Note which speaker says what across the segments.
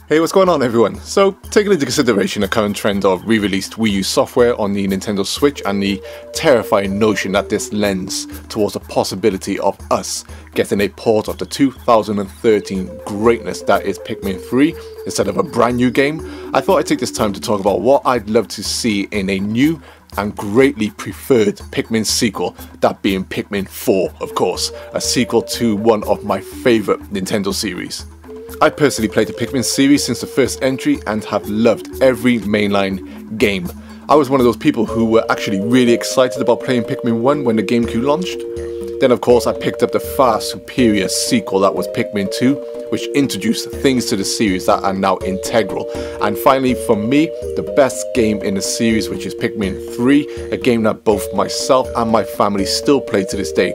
Speaker 1: Hey, what's going on everyone? So, taking into consideration the current trend of re-released Wii U software on the Nintendo Switch and the terrifying notion that this lends towards the possibility of us getting a port of the 2013 greatness that is Pikmin 3 instead of a brand new game, I thought I'd take this time to talk about what I'd love to see in a new and greatly preferred Pikmin sequel, that being Pikmin 4, of course, a sequel to one of my favourite Nintendo series. I personally played the Pikmin series since the first entry and have loved every mainline game. I was one of those people who were actually really excited about playing Pikmin 1 when the GameCube launched. Then of course I picked up the far superior sequel that was Pikmin 2, which introduced things to the series that are now integral. And finally, for me, the best game in the series, which is Pikmin 3, a game that both myself and my family still play to this day,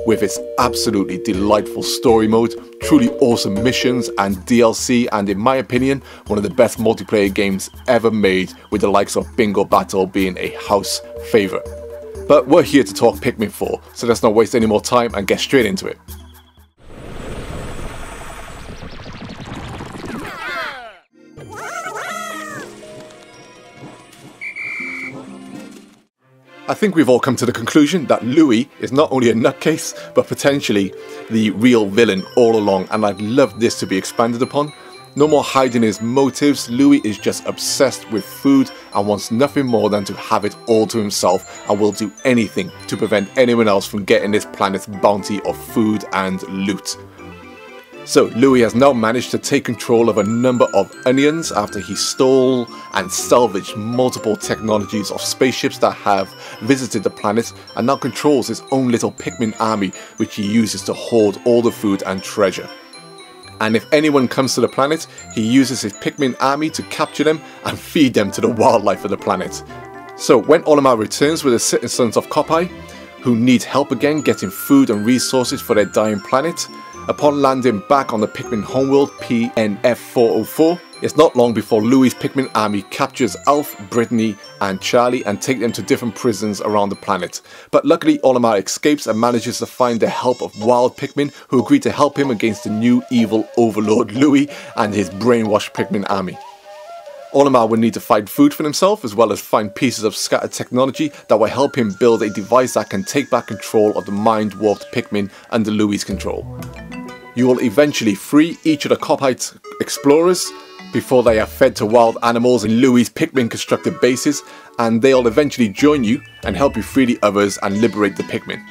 Speaker 1: with its absolutely delightful story mode, truly awesome missions and DLC, and in my opinion, one of the best multiplayer games ever made, with the likes of Bingo Battle being a house favourite. But we're here to talk Pikmin 4, so let's not waste any more time and get straight into it. I think we've all come to the conclusion that Louie is not only a nutcase, but potentially the real villain all along, and I'd love this to be expanded upon. No more hiding his motives. Louie is just obsessed with food and wants nothing more than to have it all to himself, and will do anything to prevent anyone else from getting this planet's bounty of food and loot. So Louie has now managed to take control of a number of onions after he stole and salvaged multiple technologies of spaceships that have visited the planet, and now controls his own little Pikmin army, which he uses to hoard all the food and treasure. And if anyone comes to the planet, he uses his Pikmin army to capture them and feed them to the wildlife of the planet. So when Olimar returns with the citizens of Kopai, who need help again getting food and resources for their dying planet, upon landing back on the Pikmin homeworld PNF 404, it's not long before Louie's Pikmin army captures Alf, Brittany and Charlie and take them to different prisons around the planet. But luckily Olimar escapes and manages to find the help of wild Pikmin, who agree to help him against the new evil overlord Louie and his brainwashed Pikmin army. Olimar will need to find food for himself, as well as find pieces of scattered technology that will help him build a device that can take back control of the mind-warped Pikmin under Louie's control. You will eventually free each of the Kopite explorers before they are fed to wild animals in Louie's Pikmin constructed bases, and they'll eventually join you and help you free the others and liberate the Pikmin.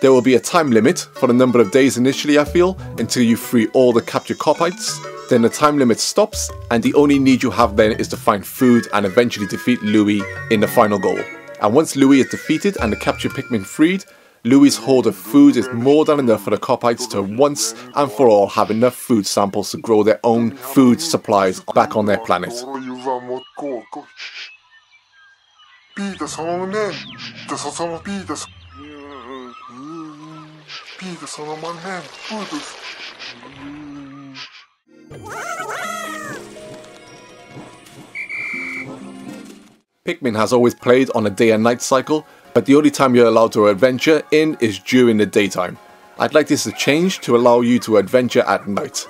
Speaker 1: There will be a time limit for the number of days initially, I feel, until you free all the captured Kopites. Then the time limit stops, and the only need you have then is to find food and eventually defeat Louie in the final goal. And once Louie is defeated and the captured Pikmin freed, Louie's hoard of food is more than enough for the Kopites to once and for all have enough food samples to grow their own food supplies back on their planet. Pikmin has always played on a day and night cycle, but the only time you're allowed to adventure in is during the daytime. I'd like this to change to allow you to adventure at night.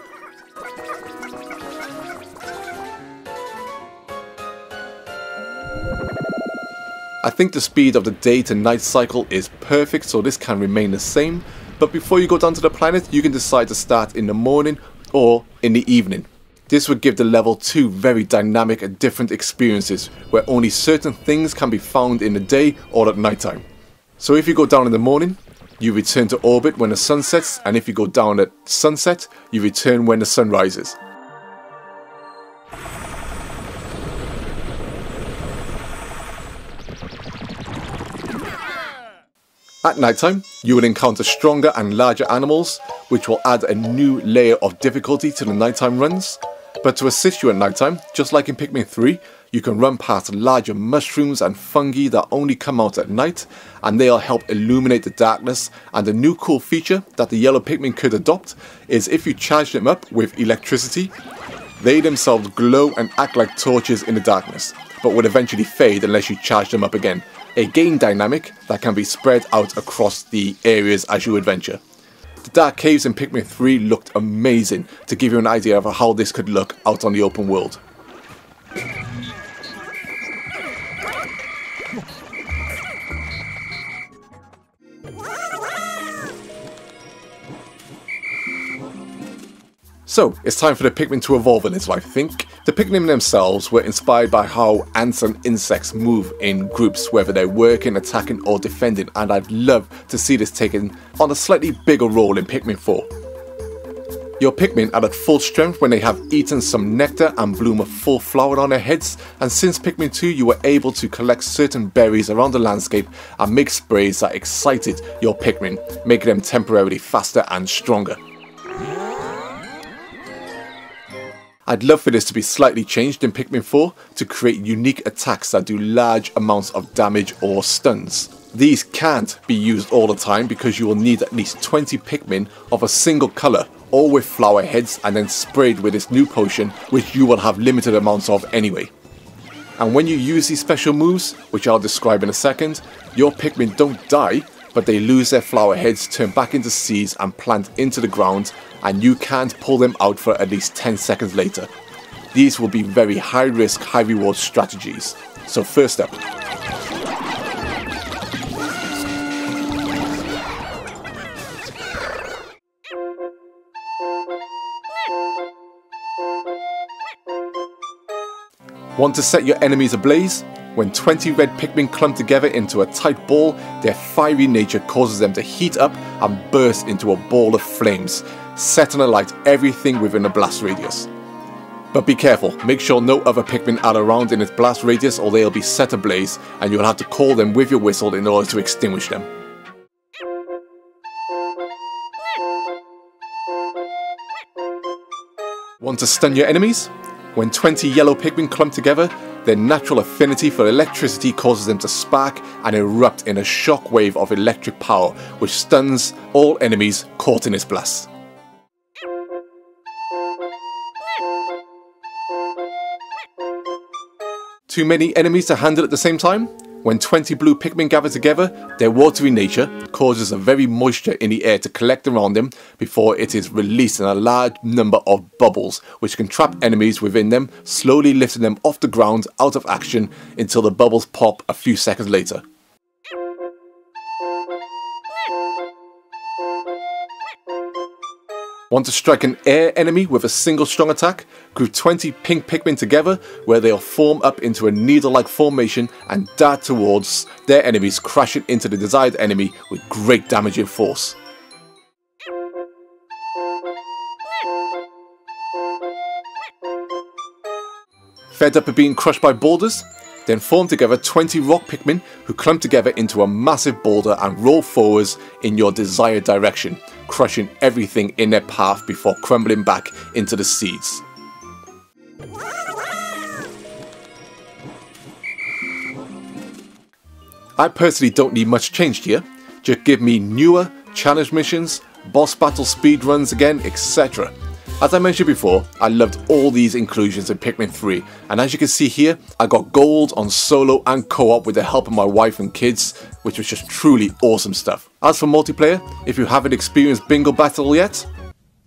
Speaker 1: I think the speed of the day to night cycle is perfect, so this can remain the same, but before you go down to the planet you can decide to start in the morning or in the evening. This would give the level 2 very dynamic and different experiences, where only certain things can be found in the day or at night time. So if you go down in the morning, you return to orbit when the sun sets, and if you go down at sunset, you return when the sun rises. At nighttime, you will encounter stronger and larger animals, which will add a new layer of difficulty to the nighttime runs. But to assist you at nighttime, just like in Pikmin 3, you can run past larger mushrooms and fungi that only come out at night, and they'll help illuminate the darkness. And a new cool feature that the yellow Pikmin could adopt is if you charge them up with electricity, they themselves glow and act like torches in the darkness, but would eventually fade unless you charge them up again. A game dynamic that can be spread out across the areas as you adventure. The dark caves in Pikmin 3 looked amazing to give you an idea of how this could look out on the open world. So, it's time for the Pikmin to evolve a little, I think. The Pikmin themselves were inspired by how ants and insects move in groups, whether they're working, attacking or defending, and I'd love to see this taken on a slightly bigger role in Pikmin 4. Your Pikmin are at full strength when they have eaten some nectar and bloom a full flower on their heads, and since Pikmin 2 you were able to collect certain berries around the landscape and make sprays that excited your Pikmin, making them temporarily faster and stronger. I'd love for this to be slightly changed in Pikmin 4 to create unique attacks that do large amounts of damage or stuns. These can't be used all the time because you will need at least 20 Pikmin of a single colour, all with flower heads, and then sprayed with this new potion, which you will have limited amounts of anyway. And when you use these special moves, which I'll describe in a second, your Pikmin don't die, but they lose their flower heads, turn back into seeds and plant into the ground, and you can't pull them out for at least 10 seconds later. These will be very high risk, high reward strategies. So first up. Want to set your enemies ablaze? When 20 red Pikmin clump together into a tight ball, their fiery nature causes them to heat up and burst into a ball of flames, setting alight everything within a blast radius. But be careful, make sure no other Pikmin are around in its blast radius or they'll be set ablaze and you'll have to call them with your whistle in order to extinguish them. Want to stun your enemies? When 20 yellow Pikmin clump together, their natural affinity for electricity causes them to spark and erupt in a shock wave of electric power, which stuns all enemies caught in its blast. Too many enemies to handle at the same time? When 20 blue Pikmin gather together, their watery nature causes a very moisture in the air to collect around them before it is released in a large number of bubbles, which can trap enemies within them, slowly lifting them off the ground out of action until the bubbles pop a few seconds later. Want to strike an air enemy with a single strong attack? Group 20 pink Pikmin together where they'll form up into a needle-like formation and dart towards their enemies, crashing into the desired enemy with great damaging force. Fed up of being crushed by boulders? Then form together 20 rock Pikmin who clump together into a massive boulder and roll forwards in your desired direction, crushing everything in their path before crumbling back into the seeds. I personally don't need much changed here, just give me newer challenge missions, boss battle speedruns again, etc. As I mentioned before, I loved all these inclusions in Pikmin 3, and as you can see here, I got gold on solo and co-op with the help of my wife and kids, which was just truly awesome stuff. As for multiplayer, if you haven't experienced Bingo Battle yet,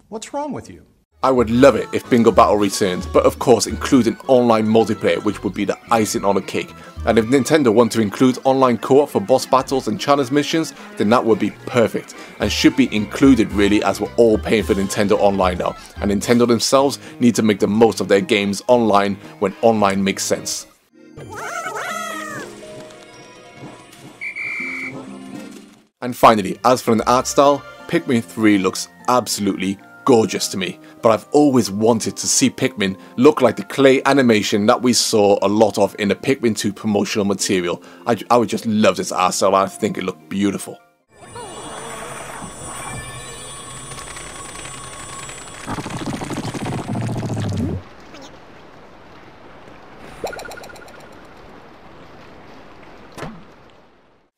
Speaker 2: what's wrong with you?
Speaker 1: I would love it if Bingo Battle returned, but of course including online multiplayer, which would be the icing on the cake. And if Nintendo want to include online co-op for boss battles and challenge missions, then that would be perfect, and should be included really, as we're all paying for Nintendo Online now, and Nintendo themselves need to make the most of their games online when online makes sense. And finally, as for an art style, Pikmin 3 looks absolutely gorgeous to me, but I've always wanted to see Pikmin look like the clay animation that we saw a lot of in the Pikmin 2 promotional material. I would just love this art style. I think it looked beautiful.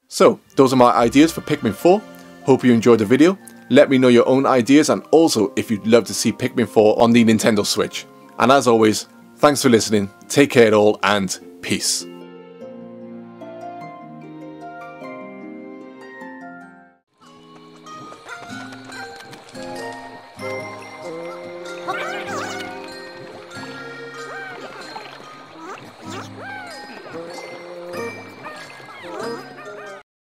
Speaker 1: So, those are my ideas for Pikmin 4. Hope you enjoyed the video. Let me know your own ideas, and also if you'd love to see Pikmin 4 on the Nintendo Switch. And as always, thanks for listening, take care all, and peace.